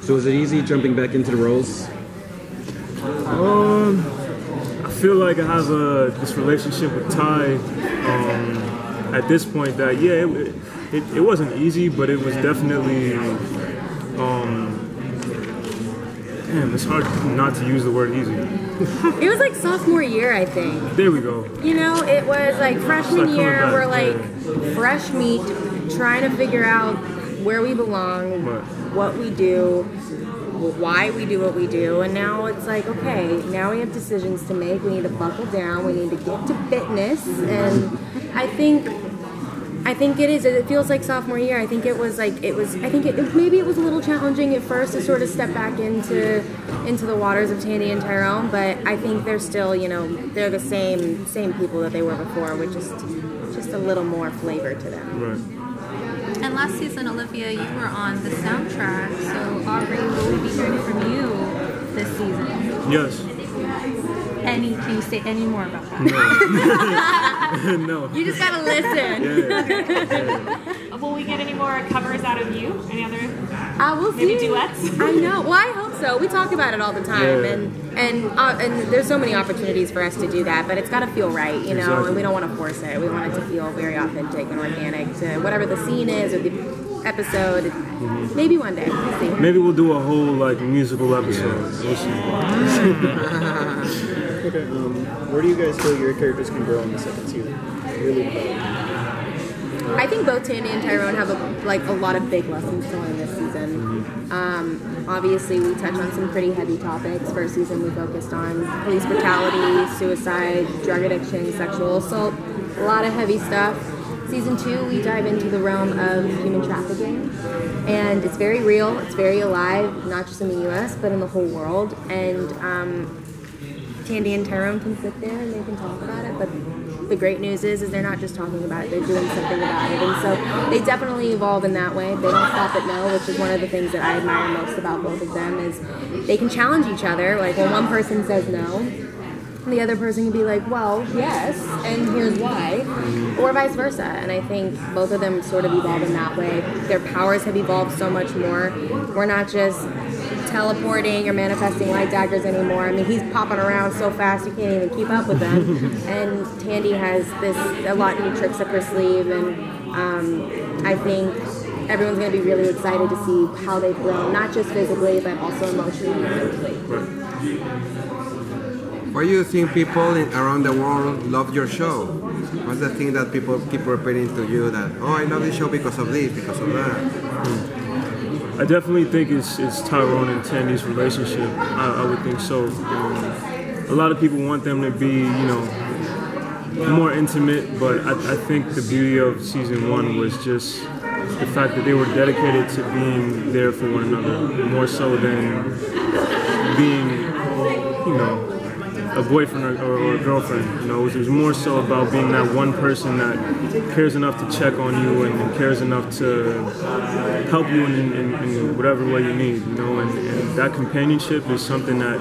So was it easy jumping back into the roles? I feel like I have this relationship with Ty at this point that it wasn't easy, but it was definitely it's hard not to use the word easy. It was like sophomore year, I think. There we go. You know, it was like freshman year. We're like fresh meat, trying to figure out where we belong, what we do, why we do what we do, and now it's like, okay, now we have decisions to make. We need to buckle down. We need to get to fitness, and I think it is. It feels like sophomore year. I think it was like maybe it was a little challenging at first to sort of step back into the waters of Tandy and Tyrone, but I think they're still, they're the same people that they were before, with just a little more flavor to them. Right. And last season, Olivia, you were on the soundtrack. So Aubrey, will we be hearing from you this season? Yes. Can you say any more about that? No. No. You just gotta listen. Yeah. Will we get any more covers out of you? Any other we'll maybe see. duets? I know. Well, I hope so. We talk about it all the time, and there's so many opportunities for us to do that, but it's got to feel right, Exactly. And we don't want to force it. We want it to feel very authentic and organic to whatever the scene is or the episode. Mm-hmm. Maybe one day. We'll see. Maybe we'll do a whole musical episode. We'll see. Okay. Where do you guys feel your characters can grow in the second season? Really I think both Tandy and Tyrone have a lot of big lessons to learn this season. Obviously, we touch on some pretty heavy topics. First season, we focused on police brutality, suicide, drug addiction, sexual assault, a lot of heavy stuff. Season 2, we dive into the realm of human trafficking, and it's very real, it's very alive, not just in the U.S., but in the whole world, and Tandy and Tyrone can sit there and they can talk about it, but the great news is they're not just talking about it, they're doing something about it, and so they definitely evolve in that way. They don't stop at no, which is one of the things that I admire most about both of them, is they can challenge each other. Like when one person says no, the other person can be like, well, yes, and here's why, or vice versa. And I think both of them sort of evolve in that way. Their powers have evolved so much more. We're not just teleporting or manifesting light daggers anymore. I mean, he's popping around so fast you can't even keep up with them. And Tandy has a lot of new tricks up her sleeve, and I think everyone's going to be really excited to see how they've grown, not just physically, but also emotionally and mentally. Why do you think people around the world love your show? What's the thing that people keep repeating to you that, oh, I love this show because of this, because of that? I definitely think it's Tyrone and Tandy's relationship. I would think so. A lot of people want them to be, more intimate, but I think the beauty of season 1 was just the fact that they were dedicated to being there for one another, more so than being, a boyfriend or a girlfriend. It was more so about being that one person that cares enough to check on you and cares enough to help you in whatever way you need. And that companionship is something that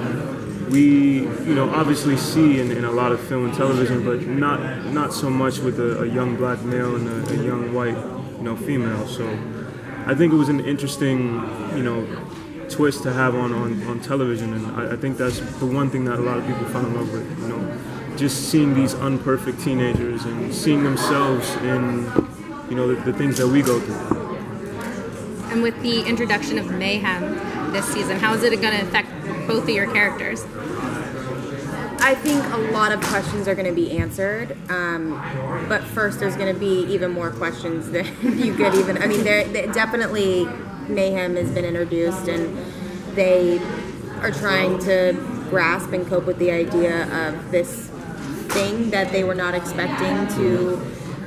we, obviously see in a lot of film and television, but not so much with a young black male and a young white, female. So I think it was an interesting, twist to have on television, and I think that's the one thing that a lot of people fell in love with, just seeing these unperfect teenagers and seeing themselves in, the things that we go through. And with the introduction of mayhem this season, how is it going to affect both of your characters? I think a lot of questions are going to be answered, but first there's going to be even more questions than you could even, they definitely, mayhem has been introduced, and they are trying to grasp and cope with the idea of this thing that they were not expecting to.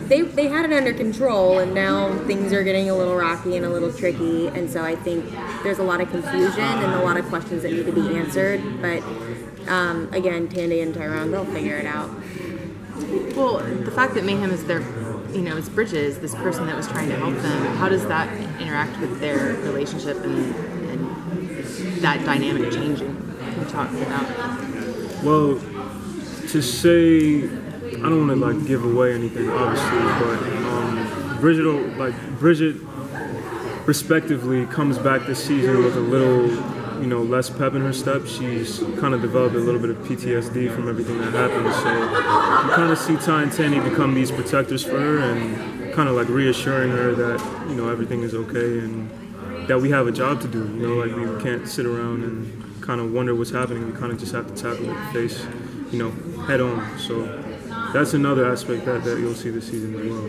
They had it under control, and now things are getting a little rocky and a little tricky, and so I think there's a lot of confusion and a lot of questions that need to be answered, but again, Tandy and Tyrone, they'll figure it out. Well, the fact that mayhem is their it's Bridges, this person that was trying to help them. How does that interact with their relationship and that dynamic changing? Can you talk about? Well, to say, I don't want to give away anything, obviously, but Bridget respectively, comes back this season with a little, less pep in her step. She's kind of developed a little bit of PTSD from everything that happened. So you kind of see Ty and Tanny become these protectors for her and kind of like reassuring her that, everything is okay and that we have a job to do. Like we can't sit around and kind of wonder what's happening. We kind of just have to tackle it face, head on. So that's another aspect that you'll see this season as well.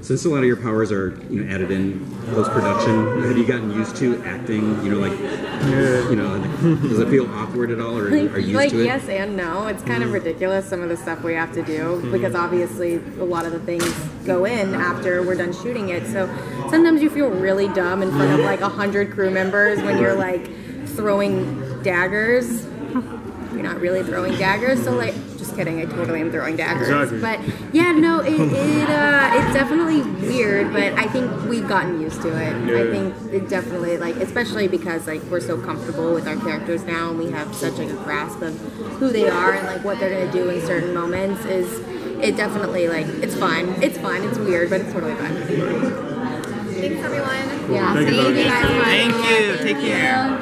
Since a lot of your powers are added in post-production, have you gotten used to acting? Does it feel awkward at all, or are you used to it? Yes and no. It's kind of ridiculous, some of the stuff we have to do, because obviously a lot of the things go in after we're done shooting it. So sometimes you feel really dumb in front of like 100 crew members when you're like throwing daggers. You're not really throwing daggers, so like, just kidding, I totally am throwing daggers. Exactly. But yeah, no, it's definitely weird, but I think we've gotten used to it. Yeah. I think it definitely, like, especially because like we're so comfortable with our characters now and we have such like a grasp of who they are and like what they're gonna do in certain moments, it definitely, like, it's fun. It's weird, but it's totally fun. Thanks, everyone. Yeah. Thank you, Thank you guys. Thank you. Take care.